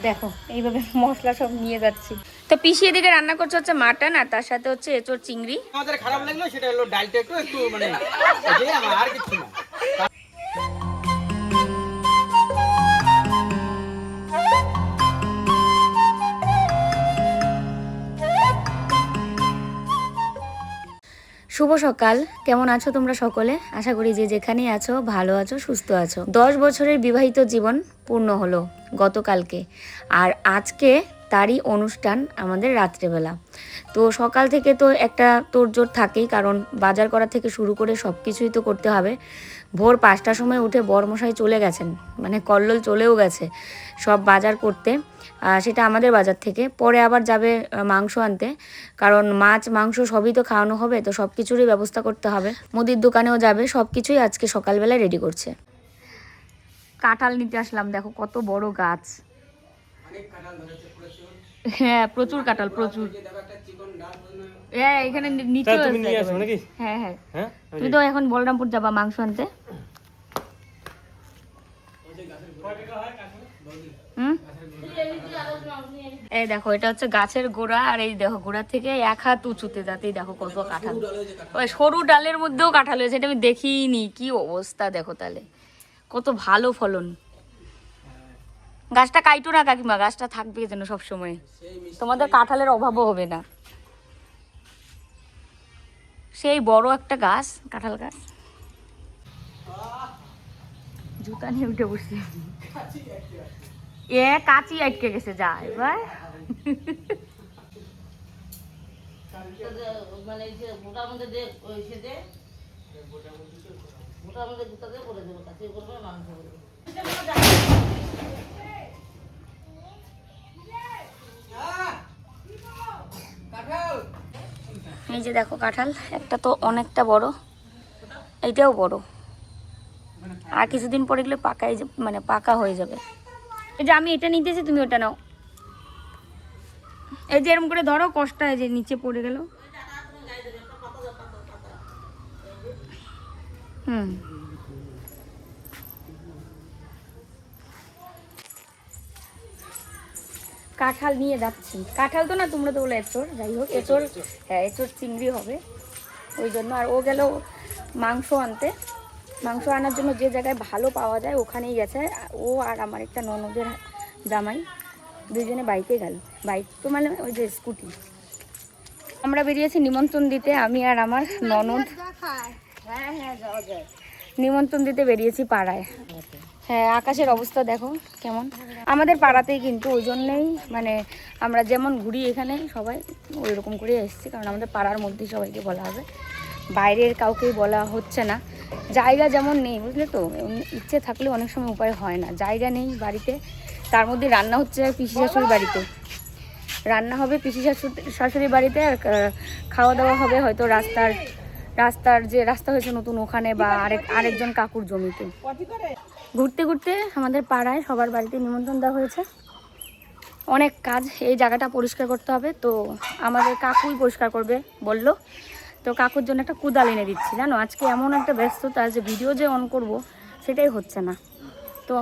দেখো এইভাবে মশলা সব নিয়ে যাচ্ছি। তো পিসি এদিকে রান্না করছে হচ্ছে মাটন, আর তার সাথে হচ্ছে এঁচোড় চিংড়ি। আমাদের খারাপ লাগলো সেটা হলো ডালটা একটু মানে আর কিছু না। শুভ সকাল, কেমন আছো তোমরা সকলে? আশা করি যে যেখানেই আছো ভালো আছো, সুস্থ আছো। 10 বছরের বিবাহিত জীবন পূর্ণ হলো গতকালকে, আর আজকে তারই অনুষ্ঠান আমাদের রাত্রেবেলা। তো সকাল থেকে তো একটা তোড়জোড় থাকেই, কারণ বাজার করা থেকে শুরু করে সব কিছুই তো করতে হবে। ভোর 5টার সময় উঠে বরমশাই চলে গেছেন, মানে কল্লোল চলেও গেছে সব বাজার করতে। সেটা আমাদের বাজার থেকে, পরে আবার যাবে মাংস আনতে, কারণ মাছ মাংস সবই তো খাওয়ানো হবে, তো সব কিছুরই ব্যবস্থা করতে হবে। মুদির দোকানেও যাবে, সব কিছুই আজকে সকালবেলায় রেডি করছে। কাঁঠাল নিতে আসলাম, দেখো কত বড় গাছ। হ্যাঁ প্রচুর কাঁঠাল, প্রচুর। হ্যাঁ এখানে নিচে। হ্যাঁ হ্যাঁ, তুমি তো এখন বলরামপুর যাবা মাংস আনতে। এই দেখো এটা হচ্ছে গাছের গোড়া, আর এই দেখো গোড়া থেকে 1 হাত উঁচুতে, যাতেই দেখো কত কাঁঠাল। ওই সরু ডালের মধ্যেও কাঁঠাল হয়েছে, এটা আমি দেখিনি, কি অবস্থা দেখো তাহলে, কত ভালো ফলন। গাছটা কাইটো না কাকিমা, গাছটা থাকবে যেন সবসময়, তোমাদের কাঁঠালের অভাবও হবে না। সেই বড় একটা গাছ, কাঁঠাল গাছ। জুতা নিয়ে উঠে বসছি, কাঁচি আটকে গেছে, যা এবার। এই যে দেখো কাঁঠাল, একটা তো অনেকটা বড়, এইটাও বড়, আর কিছুদিন পরে এগুলো পাকাই মানে পাকা হয়ে যাবে। এই যে আমি এটা নিতেছি, তুমি ওটা নাও। এই যে এরকম করে ধরো, কষ্ট হয় যে নিচে পড়ে গেল। কাঁঠাল নিয়ে যাচ্ছি, কাঁঠাল তো না, তোমরা তো বলে এঁচোড়, যাই হোক এঁচোড়। হ্যাঁ এঁচোড় চিংড়ি হবে ওই জন্য। আর ও গেল মাংস আনতে, মাংস আনার জন্য যে জায়গায় ভালো পাওয়া যায় ওখানেই গেছে। ও আর আমার একটা ননদের জামাই, দুজনে বাইকে গেল। বাইক তো মানে ওই যে স্কুটি। আমরা বেরিয়েছি নিমন্ত্রণ দিতে, আমি আর আমার ননদ। হ্যাঁ হ্যাঁ যাওয়া যায়, নিমন্ত্রণ দিতে বেরিয়েছি পাড়ায়। হ্যাঁ আকাশের অবস্থা দেখো কেমন, আমাদের পাড়াতেই কিন্তু, ওই জন্যেই মানে আমরা যেমন ঘুরি এখানে সবাই ওই রকম করে এসেছি, কারণ আমাদের পাড়ার মধ্যেই সবাইকে বলা হবে, বাইরের কাউকেই বলা হচ্ছে না। জায়গা যেমন নেই, বুঝলে তো, ইচ্ছে থাকলে অনেক সময় উপায় হয় না, জায়গা নেই বাড়িতে। তার মধ্যে রান্না হচ্ছে পিসি শাশুড়ির বাড়িতে, রান্না হবে পিসি শাশুড়ির বাড়িতে, আর খাওয়া দাওয়া হবে হয়তো রাস্তার যে রাস্তা হয়েছে নতুন ওখানে, বা আরেকজন কাকুর জমিতে। ঘুরতে ঘুরতে আমাদের পাড়ায় সবার বাড়িতে নিমন্ত্রণ দেওয়া হয়েছে। অনেক কাজ, এই জায়গাটা পরিষ্কার করতে হবে, তো আমাদের কাকুই পরিষ্কার করবে বলল। তো কাকুর জন্য একটা কুদাল এনে দিচ্ছি। জানো আজকে এমন একটা ব্যস্ততা যে ভিডিও যে অন করব সেটাই হচ্ছে না। তো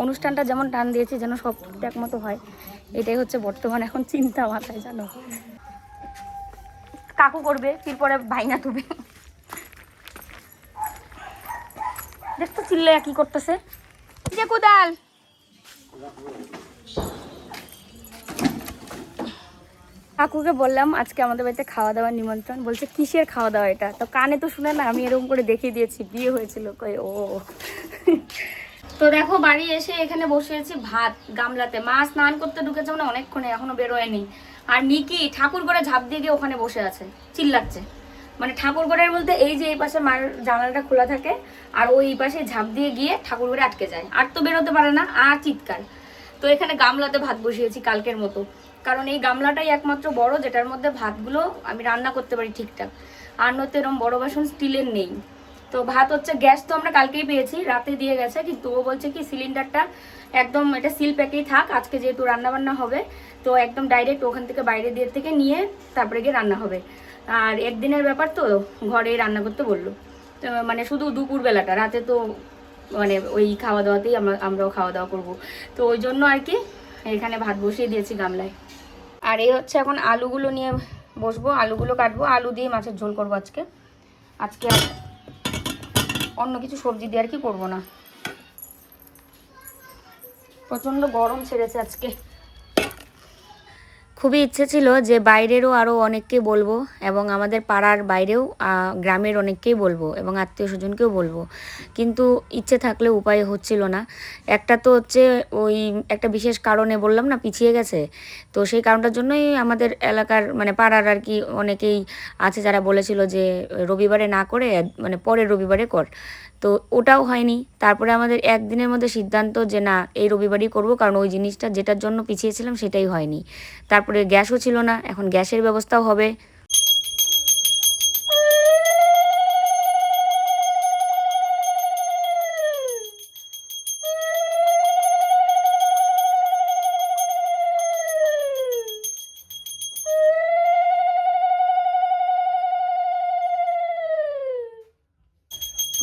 অনুষ্ঠানটা যেমন টান দিয়েছি যেন সব ঠিকঠাক মতো হয়, এটাই হচ্ছে বর্তমান এখন চিন্তা মাথায়। জানো কাকু করবে, এরপরে ভাইনা তুবে। দেখতো চিল্লে কি করতেছে, যে কুদাল। কাকুকে বললাম আজকে আমাদের বাড়িতে খাওয়া দাওয়ার নিমন্ত্রণ, বলছে কিসের খাওয়া দাওয়া এটা, তো কানে তো শুনে না, আমি এরকম করে দেখিয়ে দিয়েছি বিয়ে হয়েছিল কই ও। তো দেখো বাড়ি এসে এখানে বসেছি ভাত গামলাতে, মা স্নান করতে ঢুকেছে মানে অনেকক্ষণে, এখনো বেরোয়নি। আর মিকি ঠাকুর ঘরে ঝাঁপ দিয়ে গিয়ে ওখানে বসে আছে, চিল্লাচ্ছে। মানে ঠাকুর ঘরের বলতে এই যে এই পাশে মার জানালাটা খোলা থাকে, আর ওই পাশে ঝাঁপ দিয়ে গিয়ে ঠাকুর ঘরে আটকে যায়, আর তো বেরোতে পারে না, আর চিৎকার। তো এখানে গামলাতে ভাত বসিয়েছি কালকের মতো, কারণ এই গামলাটাই একমাত্র বড় যেটার মধ্যে ভাতগুলো আমি রান্না করতে পারি ঠিকঠাক, আর নয়তো এরকম বড় বাসন স্টিলের নেই। তো ভাত হচ্ছে, গ্যাস তো আমরা কালকেই পেয়েছি, রাতে দিয়ে গেছে, কিন্তু ও বলছে কি সিলিন্ডারটা একদম এটা সিল প্যাকেই থাক, আজকে যেহেতু রান্নাবান্না হবে তো একদম ডাইরেক্ট ওখান থেকে বাইরে দিয়ে থেকে নিয়ে তারপরে গিয়ে রান্না হবে। আর একদিনের ব্যাপার তো ঘরেই রান্না করতে বললো, তো মানে শুধু দুপুরবেলাটা, রাতে তো মানে ওই খাওয়া দাওয়াতেই আমরাও খাওয়া দাওয়া করবো। তো ওই জন্য আর কি এখানে ভাত বসিয়ে দিয়েছি গামলায়। আর এই হচ্ছে এখন আলুগুলো নিয়ে বসবো, আলুগুলো কাটবো, আলু দিয়ে মাছের ঝোল করবো আজকে। আজকে আর অন্য কিছু সবজি দিয়ে আর কি করবো না। প্রচণ্ড গরম ছেড়েছে আজকে। খুবই ইচ্ছে ছিল যে বাইরেরও আরও অনেককে বলবো, এবং আমাদের পাড়ার বাইরেও গ্রামের অনেককেই বলবো, এবং আত্মীয় স্বজনকেও বলবো, কিন্তু ইচ্ছে থাকলেও উপায় হচ্ছিল না। একটা তো হচ্ছে ওই একটা বিশেষ কারণে বললাম না পিছিয়ে গেছে, তো সেই কারণটার জন্যই আমাদের এলাকার মানে পাড়ার আর কি অনেকেই আছে যারা বলেছিল যে রবিবারে না করে মানে পরের রবিবারে কর, তো ওটাও হয়নি। তারপরে আমাদের একদিনের মধ্যে সিদ্ধান্ত যে না এই রবিবারই করব, কারণ ওই জিনিসটা যেটার জন্য পিছিয়েছিলাম সেটাই হয়নি। তারপরে গ্যাসও ছিল না, এখন গ্যাসের ব্যবস্থাও হবে।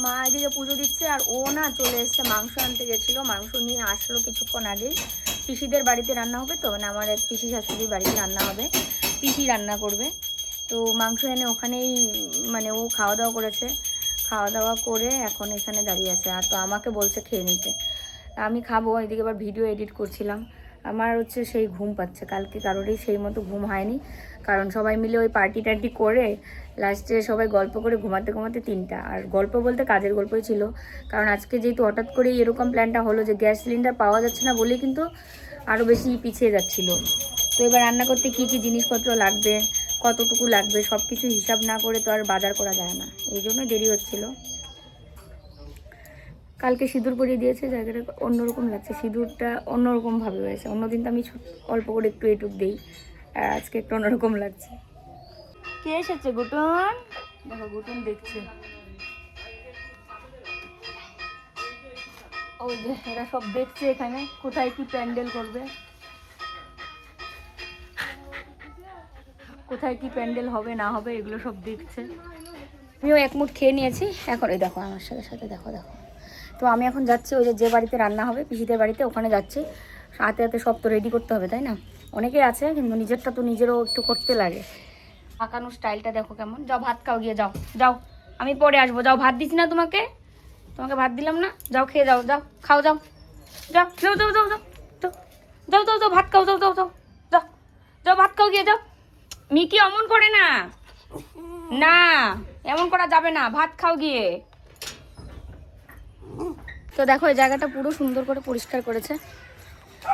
মা এদিকে পুজো দিচ্ছে, আর ও না চলে এসছে মাংস আনতে গেছিলো, মাংস নিয়ে আসলো কিছুক্ষণ আগেই। পিসিদের বাড়িতে রান্না হবে তো, মানে আমার এক পিসি শাশুড়ির বাড়িতে রান্না হবে, পিসি রান্না করবে। তো মাংস এনে ওখানেই মানে ও খাওয়া দাওয়া করেছে, খাওয়া দাওয়া করে এখন এখানে দাঁড়িয়ে আছে, আর তো আমাকে বলছে খেয়ে নিতে। আমি খাবো, এদিকে আবার ভিডিও এডিট করছিলাম। আমার হচ্ছে সেই ঘুম পাচ্ছে, কালকে কারোরই সেই মতো ঘুম হয়নি, কারণ সবাই মিলে ওই পার্টি টার্টি করে লাস্টে সবাই গল্প করে ঘুমাতে ঘুমাতে 3টা। আর গল্প বলতে কাজের গল্পই ছিল, কারণ আজকে যেহেতু হঠাৎ করেই এরকম প্ল্যানটা হলো যে গ্যাস সিলিন্ডার পাওয়া যাচ্ছে না বলেই কিন্তু আরও বেশি পিছিয়ে যাচ্ছিলো। তো এবার রান্না করতে কী কী জিনিসপত্র লাগবে, কতটুকু লাগবে, সব কিছু হিসাব না করে তো আর বাজার করা যায় না, এই জন্য দেরি হচ্ছিলো। কালকে সিঁদুর পরিয়ে দিয়েছে, জায়গাটা অন্যরকম লাগছে, সিঁদুরটা অন্যরকমভাবে হয়েছে। অন্যদিন তো আমি অল্প করে একটু এটুক দিই, আর আজকে একটু অন্যরকম লাগছে। কে এসেছে? গুটন, দেখো গুটন দেখছে। ওই যে এরা সব দেখছে এখানে কোথায় কি প্যান্ডেল করবে, কোথায় কি প্যান্ডেল হবে না হবে এগুলো সব দেখছে। আমিও এক মুঠ খেয়ে নিয়েছি, এখন এই দেখো আমার সাথে সাথে দেখো। তো আমি এখন যাচ্ছি ওই যে বাড়িতে রান্না হবে পিসিদের বাড়িতে, ওখানে যাচ্ছি। হাতে হাতে সব তো রেডি করতে হবে, তাই না? অনেকেই আছে, কিন্তু নিজেরটা তো নিজেরও একটু করতে লাগে। পাকানোর স্টাইলটা দেখো কেমন। যাও ভাত খাও গিয়ে, যাও যাও, আমি পরে আসবো। যাও, ভাত দিচ্ছি না তোমাকে ভাত দিলাম না, যাও খেয়ে যাও, যাও খাও, যাও যাও যাও যাও যাও যাও যাও যাও যাও ভাত খাও, যাও যাও যাও যাও যাও ভাত খাও গিয়ে, যাও। মিকি অমন করে না, না এমন করা যাবে না, ভাত খাও গিয়ে। তো দেখো এই জায়গাটা পুরো সুন্দর করে পরিষ্কার করেছে,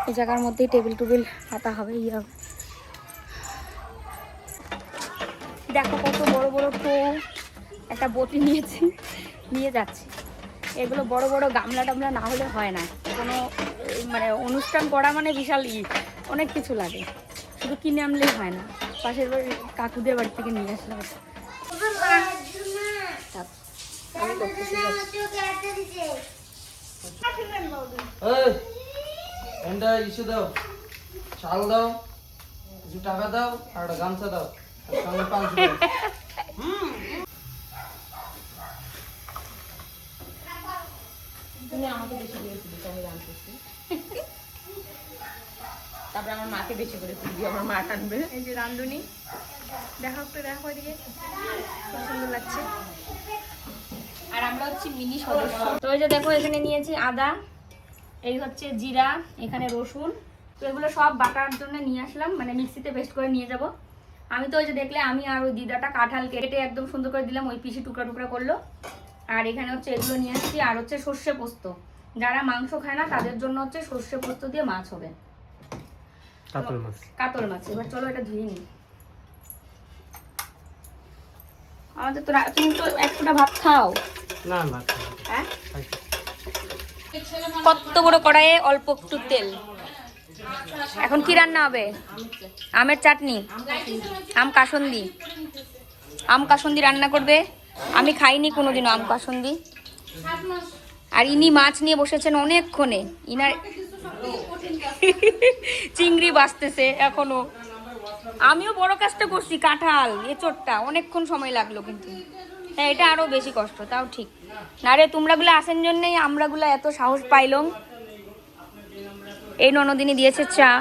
এই জায়গার মধ্যেই টেবিল টুবিল পাতা হবে, হবে। দেখো কত বড় বড় টো, একটা বটি নিয়ে যাচ্ছি। এগুলো বড় বড় গামলা টামলা না হলে হয় না, কোনো মানে অনুষ্ঠান করা মানে বিশাল অনেক কিছু লাগে, শুধু কিনে আনলেই হয় না। পাশের বাড়ি কাকুদের বাড়ি থেকে নিয়ে আসলাম। ইস্যু দাও, চাল দাও, কিছু টাকা দাও, আর একটা গামছা দাও, সঙ্গে 500 দাও। তুমি আমাকে বেশি দিয়েছিলি, আমি জানতেছি। তারপরে আমার মাকে বেশি করে তুলবি, আমার মা টানবে। এই যে রান্ধুনি, দেখো একটু দেখো এদিকে, খুব সুন্দর লাগছে। আর আমরা হচ্ছে মিনি সদস্য। তো এই যে দেখো এখানে নিয়েছি আদা, এই হচ্ছে জিরা, এখানে রসুন। তো এগুলো সব বাটার জন্য নিয়ে আসলাম, মানে মিক্সিতে পেস্ট করে নিয়ে যাব। আমি তো ওই যে দেখলে আমি আর ওই দিদাটা কাঁঠাল কেটে একদম সুন্দর করে দিলাম, ওই পিসি টুকরা টুকরা করলো। আর এখানে হচ্ছে এগুলো নিয়ে আসছি, আর হচ্ছে সর্ষে পোস্ত। যারা মাংস খায় না তাদের জন্য হচ্ছে সর্ষে পোস্ত দিয়ে মাছ হবে, কাতল মাছ। এবার চলো এটা ধুয়ে নিই। আমাদের তো তুমি তো এক ফোঁটা ভাত খাও না, হ্যাঁ? কত বড় কড়াইয়ে অল্প একটু তেল। এখন কি রান্না হবে? আমের চাটনি, আম কাসন্দি রান্না করবে। আমি খাইনি কোনোদিনও আম কাসন্দি। আর ইনি মাছ নিয়ে বসেছেন অনেকক্ষণে, ইনার চিংড়ি বাঁচতেছে এখনো। আমিও বড় কাজটা করছি, কাঁঠাল এঁচোড়টা অনেকক্ষণ সময় লাগলো, কিন্তু হ্যাঁ এটা আরো বেশি কষ্ট, তাও ঠিক না রে। তোমরাগুলো আসেন জন্যই আমরাগুলো এত সাহস পাইলাম। এই ননদিনী দিয়েছে চা,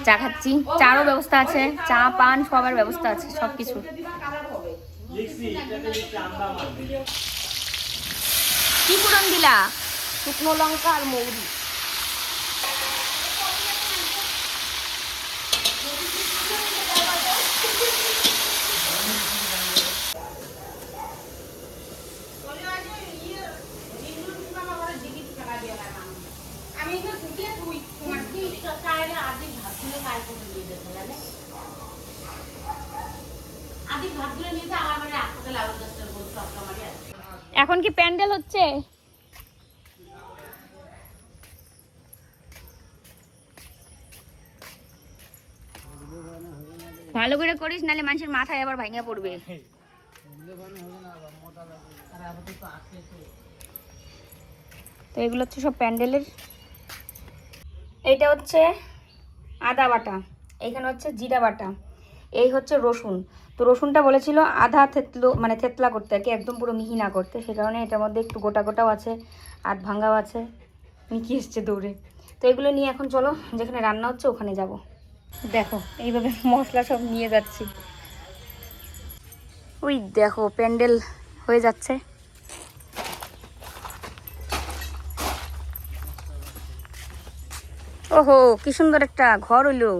চা খাচ্ছি। চারও ব্যবস্থা আছে, চা পান সবার ব্যবস্থা আছে, সবকিছু। কি ফোড়ন দিলা? শুকনো লঙ্কা আর মৌরি। এখন কি প্যান্ডেল হচ্ছে? ভালো করে করিস, নাহলে মানুষের মাথায় আবার ভাঙা পড়বে। তো এগুলো হচ্ছে সব প্যান্ডেলের। এইটা হচ্ছে আদা বাটা, এইখানে হচ্ছে জিরা বাটা, এই হচ্ছে রসুন। তো রসুনটা বলেছিল আধা থেতলো, মানে থেতলা করতে আর কি, একদম পুরো মিহি না করতে, সে কারণে এটার মধ্যে একটু গোটা গোটাও আছে, আধ ভাঙ্গাও আছে। মিকি এসছে দৌড়ে। তো এগুলো নিয়ে এখন চলো যেখানে রান্না হচ্ছে ওখানে যাব। দেখো এইভাবে মশলা সব নিয়ে যাচ্ছি। ওই দেখো প্যান্ডেল হয়ে যাচ্ছে। ওহো কি সুন্দর একটা ঘর হইলো।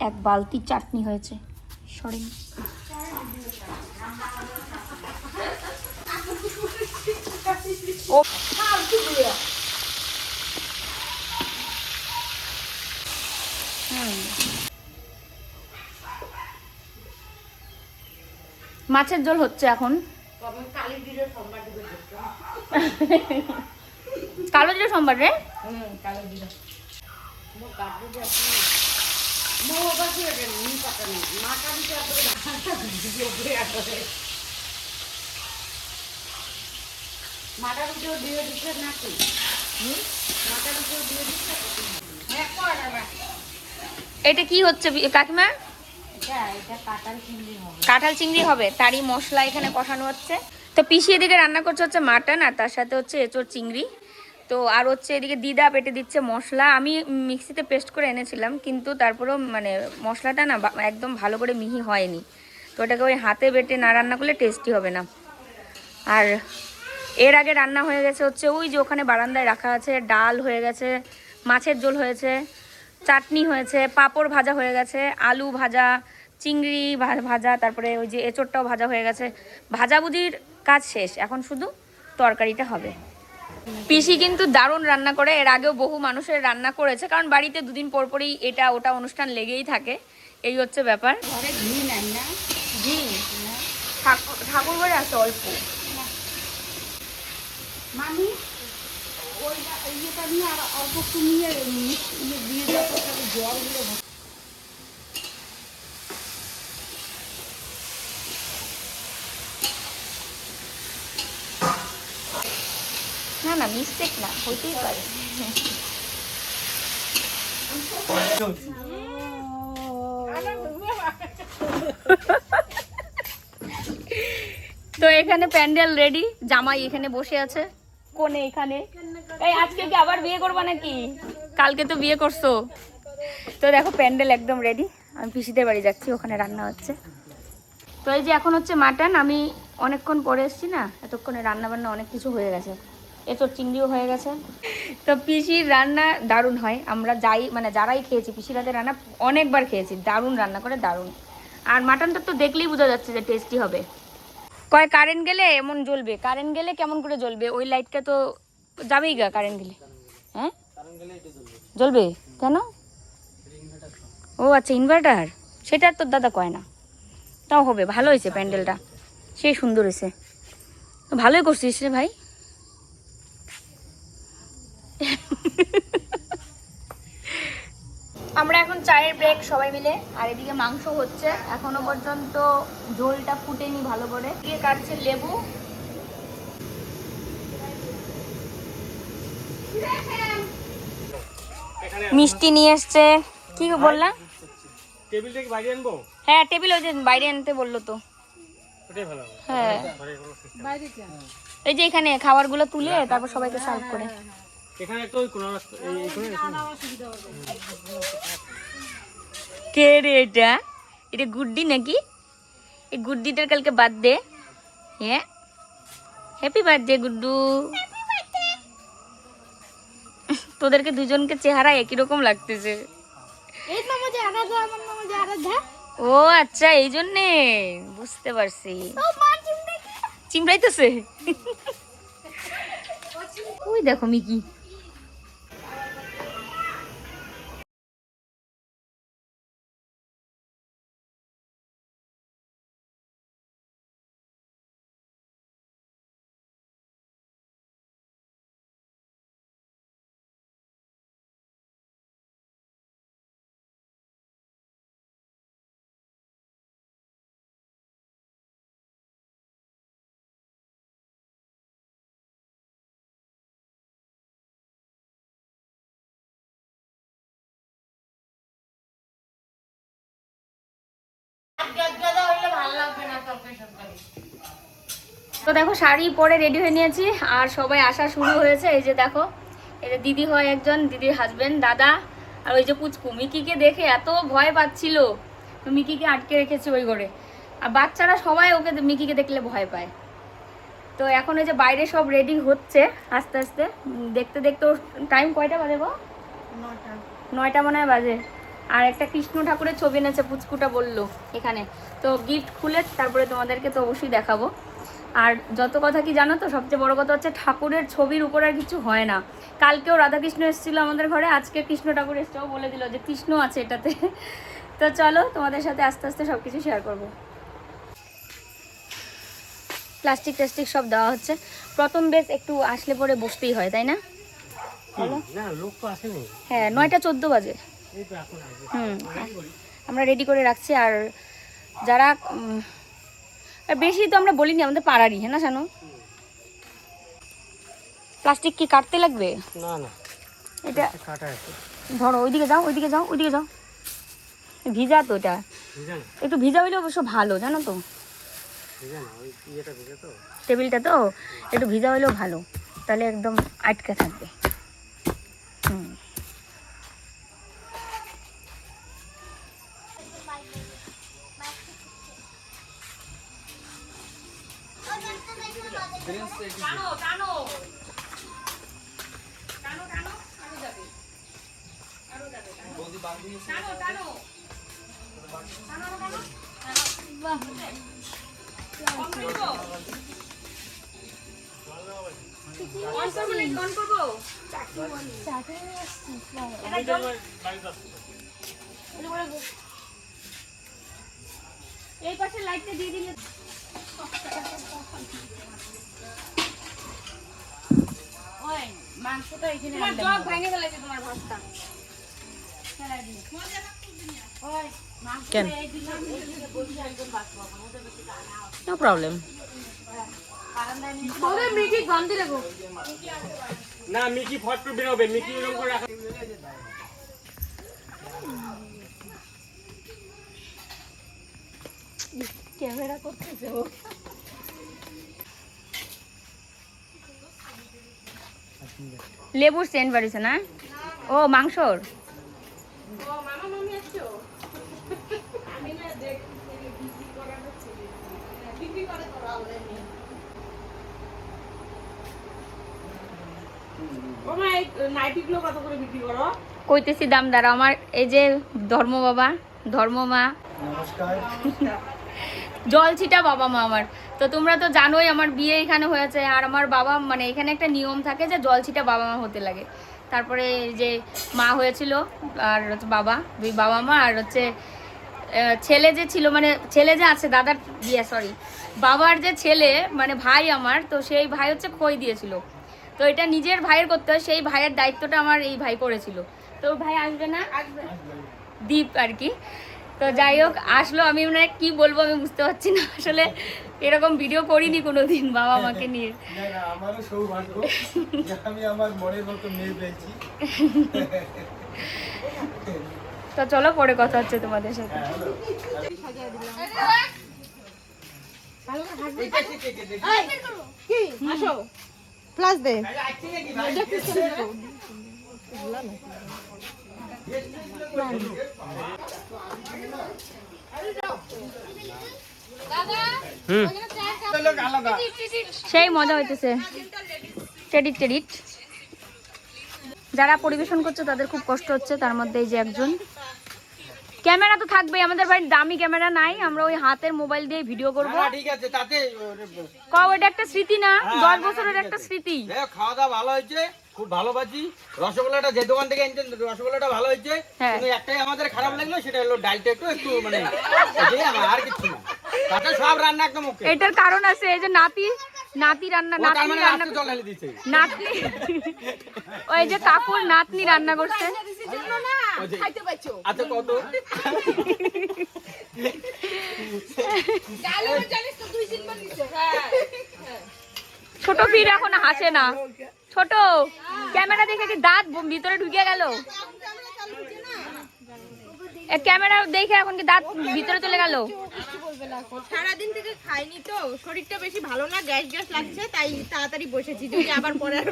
এক বালতি চাটনি হয়েছে, সরেন। ও মাছের ঝোল হচ্ছে এখন। কালো জিরা সোমবার রে। এটা কি হচ্ছে কাকিমা? কাঁঠাল চিংড়ি হবে, তারই মশলা এখানে কষানো হচ্ছে। তো পিসি এদিকে রান্না করছে হচ্ছে মাটন, আর তার সাথে হচ্ছে এঁচোড় চিংড়ি। তো আর হচ্ছে এদিকে দিদা পেটে দিচ্ছে মশলা। আমি মিক্সিতে পেস্ট করে এনেছিলাম, কিন্তু তারপরেও মানে মশলাটা না একদম ভালো করে মিহি হয়নি। তো ওটাকে ওই হাতে বেটে না রান্না করলে টেস্টি হবে না। আর এর আগে রান্না হয়ে গেছে হচ্ছে ওই যে ওখানে বারান্দায় রাখা আছে, ডাল হয়ে গেছে, মাছের ঝোল হয়েছে, চাটনি হয়েছে, পাঁপড় ভাজা হয়ে গেছে, আলু ভাজা, চিংড়ি ভাজা, তারপরে ওই যে এঁচোড়টাও ভাজা হয়ে গেছে। ভাজাভুজির কাজ শেষ, এখন শুধু তরকারিটা হবে। পিসি কিন্তু দারুণ রান্না করে, এর আগেও বহু মানুষের রান্না করেছে, কারণ বাড়িতে দুদিন পর পরই এটা ওটা অনুষ্ঠান লেগেই থাকে, এই হচ্ছে ব্যাপার। ঘি নাই না? ঘি ঠাকুর ঘরে আছে অল্প। মামি ওই ইয়েটা নিয়ে আর অল্প একটু নিয়ে দিয়ে যাবো, তাহলে জলগুলো না না মিস্টেক না, হইতেই পারে। তো এখানে প্যান্ডেল রেডি, জামাই এখানে বসে আছে কোণে এখানে। এই আজকে কি আবার বিয়ে করবা নাকি? কালকে তো বিয়ে করছো। তো দেখো প্যান্ডেল একদম রেডি। আমি পিসিদের বাড়ি যাচ্ছি, ওখানে রান্না হচ্ছে। তো এই যে এখন হচ্ছে মাটন, আমি অনেকক্ষণ পরে এসেছি না, এতক্ষণে রান্না বান্না অনেক কিছু হয়ে গেছে, এঁচোড় চিংড়িও হয়ে গেছে। তো পিসির রান্না দারুণ হয়, আমরা মানে যারাই খেয়েছি পিসির হাতে রান্না অনেকবার খেয়েছি, দারুণ রান্না করে, দারুণ। আর মাটনটা তো দেখলেই বোঝা যাচ্ছে যে টেস্টি হবে। কয় কারেন্ট গেলে এমন জ্বলবে, কারেন্ট গেলে কেমন করে জ্বলবে? ওই লাইটটা তো যাবেই গা কারেন্ট গেলে। হ্যাঁ জ্বলবে কেন? ও আচ্ছা ইনভার্টার, সেটা তোর দাদা কয় না। তাও হবে, ভালো হয়েছে প্যান্ডেলটা, সেই সুন্দর হয়েছে। ভালোই করছিস রে ভাই। আমরা এখন চায়ের ব্রেক সবাই মিলে, আর এদিকে মাংস হচ্ছে, এখনো পর্যন্ত ঝোলটা ফুটেনি ভালো করে। দিয়ে কাটছে লেবু, মিষ্টি নিয়ে এসছে। কি বললা? টেবিলটা কি বাইরে আনবো? হ্যাঁ টেবিল ওই যে বাইরে আনতে বললো তো। ওটাই ভালো হবে। হ্যাঁ বাইরে কেন? এই যে এখানে খাবারগুলো তুলে তারপর সবাইকে সার্ভ করে। এখানে একটু ওই কোনো এই কোনো অসুবিধা হবে। কে রে এটা? এটা গুড্ডি নাকি? এই গুড্ডিটার কালকে বার্থডে। হ্যাঁ হ্যাপি বার্থডে গুড্ডু। তোদেরকে দুজনকে চেহারা একই রকম লাগতেছে। এই নাম যে আরাধা, আমার নাম যে আরাধা। ও আচ্ছা এই জন্যে বুঝতে পারছি। ও মা চিমড়ে। চিমড়াইতেছে। ওই দেখো মিকি। তো দেখো শাড়ি পরে রেডি হয়ে নিয়েছি আর সবাই আসা শুরু হয়েছে। এই যে দেখো এই যে দিদি হয় একজন, দিদির হাজবেন্ড দাদা, আর ওই যে পুচকু মিকিকে দেখে এত ভয় পাচ্ছিল, তো মিকিকে আটকে রেখেছি ওই ঘরে। আর বাচ্চারা সবাই ওকে মিকিকে দেখলে ভয় পায়। তো এখন ওই যে বাইরে সব রেডি হচ্ছে আস্তে আস্তে, দেখতে দেখতে টাইম কয়টা বাজে গো? 9টা মনে হয় বাজে। আর একটা কৃষ্ণ ঠাকুরের ছবি এনেছে পুচকুটা বললো এখানে, তো গিফট খুলে তারপরে তোমাদেরকে তো অবশ্যই দেখাবো। আর যত কথা কি জানো তো, সবচেয়ে বড় কথা হচ্ছে ঠাকুরের ছবির উপর আর কিছু হয় না। কালকেও রাধাকৃষ্ণ এসেছিলো আমাদের ঘরে, আজকে কৃষ্ণ ঠাকুর এসছে, ও বলে দিল যে কৃষ্ণ আছে এটাতে। তো চলো তোমাদের সাথে আস্তে আস্তে সব কিছু শেয়ার করবো। প্লাস্টিক টাস্টিক সব দেওয়া হচ্ছে। প্রথম বেশ একটু আসলে পরে বসতেই হয়, তাই না বলো? না লোক তো আসেনি। হ্যাঁ 9টা 14 বাজে। এই তো এখন আসবে। আমরা রেডি করে রাখছি। আর যারা আর বেশি তো আমরা বলিনি, আমাদের পাড়ারই, হ্যাঁ না শানু? প্লাস্টিক কি কাটতে লাগবে? না না এটা কাটা আছে। ধরো ওইদিকে যাও, ওইদিকে যাও, ওইদিকে যাও। ভিজা তো এটা, বুঝা না একটু ভিজা হইলে অবশ্য ভালো, জানো তো? বুঝা না ওই ইয়েটা বুঝে তো। টেবিলটা তো একটু ভিজা হইলেও ভালো, তাহলে একদম আটকে থাকবে। হুম এই পাশে লাইটটা দিয়ে দিলে ওই মাংসটা এখানে আমার জগ ভেঙে ফেলেছে তোমার ভাতটা ফেলাই দিও। ওই মাংসটা এই দিকে বসে একদম বাঁচবো, ওদের বেশি না। No problem. ওরে মিকি গন্ধি লাগো না মিকি ফট করে বেরোবে, মিকি এরকম করে রাখা। ক্যামেরা করতেছে ও। লেবুর সেন্ট বাড়িছে না? ও মাংসর। কইতেছি দাম দ্বারা আমার এই যে ধর্ম বাবা, ধর্ম মা, জলছিটা বাবা মা আমার। তো তোমরা তো জানোই আমার বিয়ে এখানে হয়েছে, আর আমার বাবা মানে এখানে একটা নিয়ম থাকে যে জলছিটা বাবা মা হতে লাগে। তারপরে যে মা হয়েছিল আর হচ্ছে বাবা, দুই বাবা মা, আর হচ্ছে ছেলে যে ছিল মানে ছেলে যে আছে দাদার বিয়ে, সরি বাবার যে ছেলে মানে ভাই আমার, তো সেই ভাই হচ্ছে খই দিয়েছিল। তো এটা নিজের ভাইয়ের করতে হয়, সেই ভাইয়ের দায়িত্বটা আমার এই ভাই করেছিল। তো ভাই আসবে না, দীপ আর কি। তো যাই হোক আসলো, আমি মানে কি বলবো আমি বুঝতে পারছি না, আসলে এরকম ভিডিও করিনি কোনোদিন বাবা মাকে নিয়ে। আমারও সৌভাগ্য যে আমি আমার মনের মতো মেয়ে পেয়েছি। তো চলো পরে কথা হচ্ছে তোমাদের সাথে। সাজিয়ে দিলাম। কি আসো প্লাস দে সেই মজা হইতেছে। টেডিট টেডিট যারা পরিবেশন করছে তাদের খুব কষ্ট হচ্ছে, তার মধ্যে এই যে একজন। ক্যামেরা তো থাকবেই, আমাদের বাড়ির দামি ক্যামেরা নাই, আমরা ওই হাতের মোবাইল দিয়ে ভিডিও করবো। ঠিক আছে, তাতে ওইটা একটা স্মৃতি না, 10 বছরের একটা স্মৃতি। খাওয়া দাওয়া ভালো হয়েছে, খুব ভালোবাসি। রসগোল্লাটা যে দোকান থেকে আনছেন রসগোল্লাটা ভালো হয়েছে, কিন্তু একটাই আমাদের খারাপ লাগলো, সেটা হলো ডালটা একটু মানে আর কিছু না, তাতে সব রান্না একদম ওকে। এটার কারণ আছে, এই যে নাতি রান্না নাতনি ওই যে কাকুর নাতনি রান্না করছে। আচ্ছা কত ছোট ফির এখন হাসে না, ছোট ক্যামেরা দেখে কি দাঁত ভিতরে ঢুকে গেল? ক্যামেরা দেখে এখন কি দাঁত ভিতরে চলে গেল? সারাদিন থেকে খাইনি তো, শরীরটা বেশি ভালো না, গ্যাস গ্যাস লাগছে, তাই তাড়াতাড়ি বসেছি যদি আবার পরে আর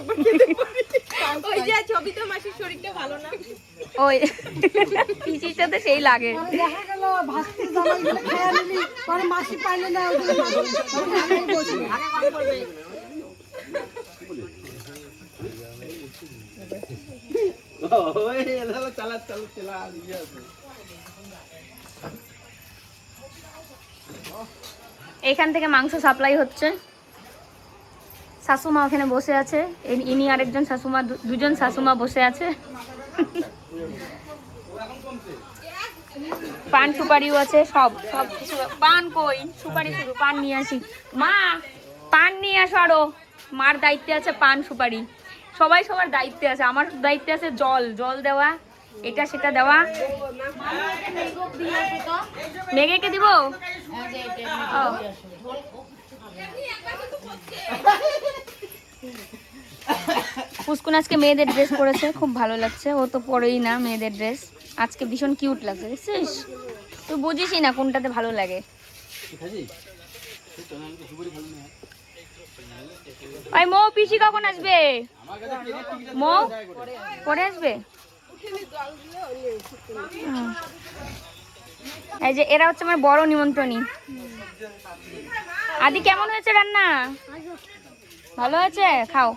ওই যে ছবি তো মাসির শরীরটা ভালো না, ওই পিসির সাথে সেই লাগে। দেখা গেল ভাস্তি জামাই গুলো খেয়ে নিলি, পরে মাসি পাইলে না, ওই জন্য মাসি বসে এইখান থেকে মাংস সাপ্লাই হচ্ছে। শাশুমা ওখানে বসে আছে, ইনি আরেকজন শাশুমা, দুজন শাশুমা বসে আছে। পান সুপারিও আছে, সব সব কিছু। পান কই, সুপারি শুধু, পান নিয়ে আসি। মা পান নিয়ে আসো আরো। মার দায়িত্বে আছে পান সুপারি, সবাই সবার দায়িত্বে আছে। আমার দায়িত্বে আছে জল দেওয়া, এটা সেটা দেওয়া। মেঘেকে দিব। পুষ্কুন আজকে মেয়েদের ড্রেস পরেছে, খুব ভালো লাগছে। ও তো পরেই না মেয়েদের ড্রেস, আজকে ভীষণ কিউট লাগছে, দেখছিস? তুই বুঝিসই না কোনটাতে ভালো লাগে। ওই মৌ পিসি কখন আসবে? মৌ পরে আসবে। এই যে এরা হচ্ছে আমার বড় নিমন্ত্রণী। আদি কেমন হয়েছে রান্না? ভালো হয়েছে, খাও।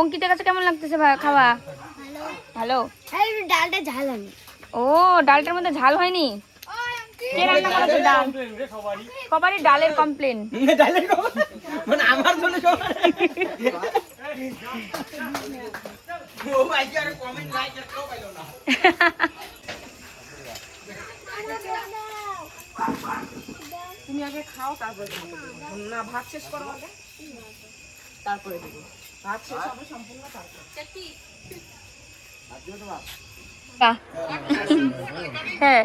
অঙ্কিতের কাছে কেমন লাগতেছে খাওয়া? ভালো। ডালটা ঝাল হয়নি। ও ডালটার মধ্যে ঝাল হয়নি? কে রান্না করেছে ডাল? সবারই ডালের কমপ্লেন। মানে আমার জন্য তুমি আগে খাও তারপরে না, ভাত শেষ করো আগে তারপরে দেবো, ভাত শেষ হবে সম্পূর্ণ তারপরে। হ্যাঁ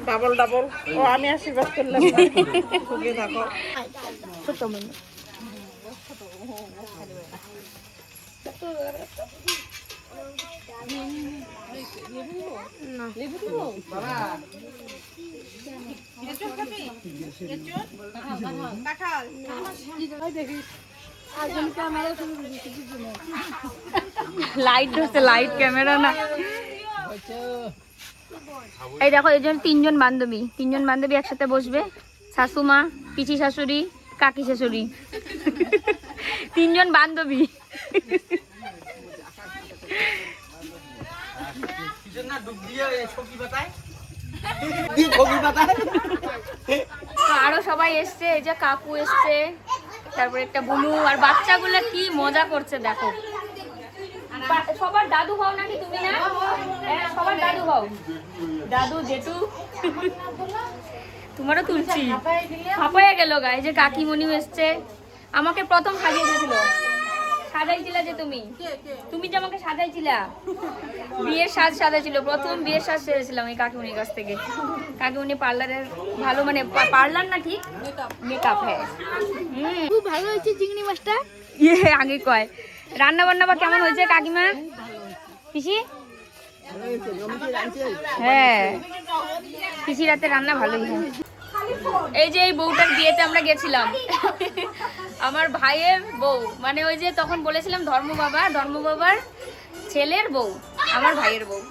ডাবল ডাবল। ও আমি আশীর্বাদ করলাম, সুখে থাকো। ছোট মেয়ে লাইট ধরছে, লাইট ক্যামেরা না। এই দেখো, এই জন্য তিনজন বান্ধবী একসাথে বসবে। শাশুমা, পিসি শাশুড়ি, কাকি শাশুড়ি, তিনজন বান্ধবী। আরো সবাই এসছে, এই যে কাকু এসছে, তারপরে একটা বুনু, আর বাচ্চাগুলো কি মজা করছে দেখো। সবার দাদু হও নাকি তুমি? না সবার দাদু হও, দাদু জেঠু। তোমারও তুলছি, হাঁপাইয়া গেল গায়ে। যে কাকিমণিও এসছে, আমাকে প্রথম সাজিয়ে দিয়েছিল। সাজাইছিলা যে তুমি যে আমাকে সাজাইছিলা, বিয়ের সাজ সাজাইছিল, প্রথম বিয়ের সাজ সেরেছিলাম এই কাকিমণির কাছ থেকে। কাকিমণি পার্লারের ভালো, মানে পার্লার না ঠিক মেকআপ। হ্যাঁ খুব ভালো হয়েছে চিংড়ি মাছটা। আগে কয় রান্না বান্না বা কেমন হয়েছে কাকিমা? পিসি হ্যাঁ, পিসির হাতে রান্না ভালোই হয়। এই যে এই বউটার বিয়েতে আমরা গেছিলাম, আমার ভাইয়ের বউ, মানে ওই যে তখন বলেছিলাম ধর্মবাবার ছেলের বউ, আমার ভাইয়ের বউ।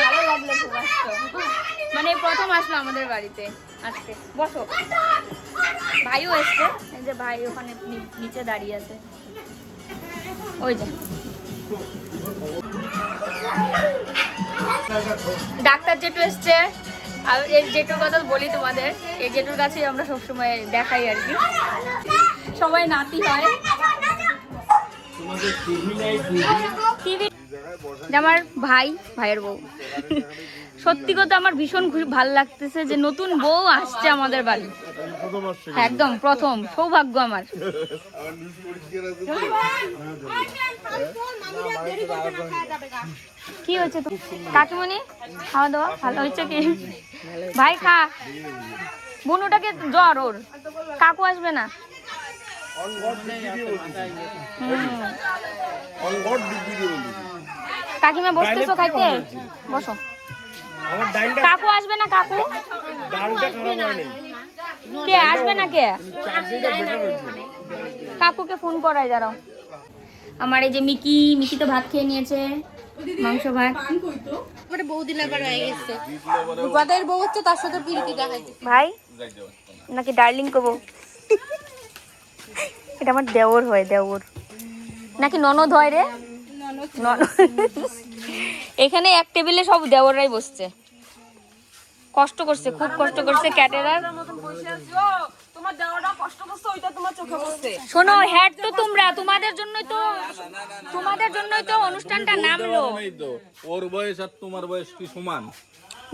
ভালো লাগলো খুব, আসতো মানে প্রথম আসলো আমাদের বাড়িতে আজকে। বসো, ভাইও এসছে, এই যে ভাই ওখানে নিচে দাঁড়িয়ে আছে, ওই যে ডাক্তার জেঠু এসছে। আর এই জেঠুর কথা বলি তোমাদের, এই জেঠুর কাছেই আমরা সবসময় দেখাই আর কি, সবাই নাতি হয়। টিভি আমার ভাইয়ের বউ। সত্যি কথা আমার ভীষণ ভাল লাগতেছে যে নতুন বউ আসছে আমাদের বাড়ি, একদম প্রথম সৌভাগ্য আমার। কি হয়েছে তো কাকিমণি, খাওয়া দাওয়া ভালো হয়েছে কি? ভাই খা, বুনুটাকে জ্বর, ওর কাকু আসবে না। কাকিমা বসতেছো খাইতে? বসো। কাকু আসবে না? কাকু কে আসবে না? কে কাকুকে ফোন করাই দাঁড়াও। আমার এই যে মিকি তো ভাত খেয়ে নিয়েছে, মাংস ভাত। বৌদিন আবার হয়ে গেছে, বাদের বউ হচ্ছে, তার সাথে পিরিতি দেখাইছে। ভাই নাকি ডার্লিং কব? এটা আমার দেওর হয়, দেওর নাকি ননদ হয় রে? এখানে এক টেবিলে সব দেওররাই বসছে, কষ্ট করছে, খুব কষ্ট করছে ক্যাটেরার। শোনো, হ্যাড তো তোমরা, তোমাদের জন্যই তো অনুষ্ঠানটা নামলো। ওর বয়স আর তোমার বয়স কি সমান?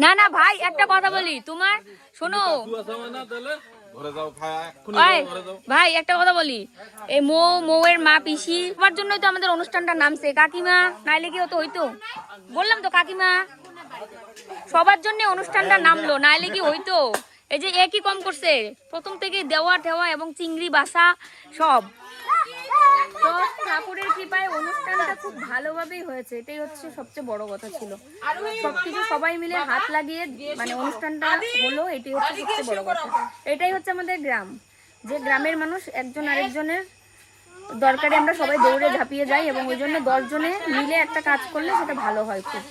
না ভাই, একটা কথা বলি, তোমার শোনো ভাই, একটা কথা বলি, এই মৌয়ের মা পিসি সবার জন্যই তো আমাদের অনুষ্ঠানটা নামছে। কাকিমা নাইলে কি হতো? হইতো? বললাম তো কাকিমা, সবার জন্য অনুষ্ঠানটা নামলো, নাইলে কি হইতো? এই যে একই কম করছে প্রথম থেকে, দেওয়া ঠেওয়া এবং চিংড়ি বাসা সব। তো ঠাকুরের কৃপায় অনুষ্ঠানটা খুব ভালোভাবেই হয়েছে, এটাই হচ্ছে সবচেয়ে বড় কথা ছিল। সবকিছু সবাই মিলে হাত লাগিয়ে মানে অনুষ্ঠানটা হলো, এটাই হচ্ছে সবচেয়ে বড় কথা। এটাই হচ্ছে আমাদের গ্রাম, যে গ্রামের মানুষ একজন আরেকজনের দরকারে আমরা সবাই দৌড়ে ঝাঁপিয়ে যাই, এবং ওই জন্য 10 জনে মিলে একটা কাজ করলে সেটা ভালো হয় খুব।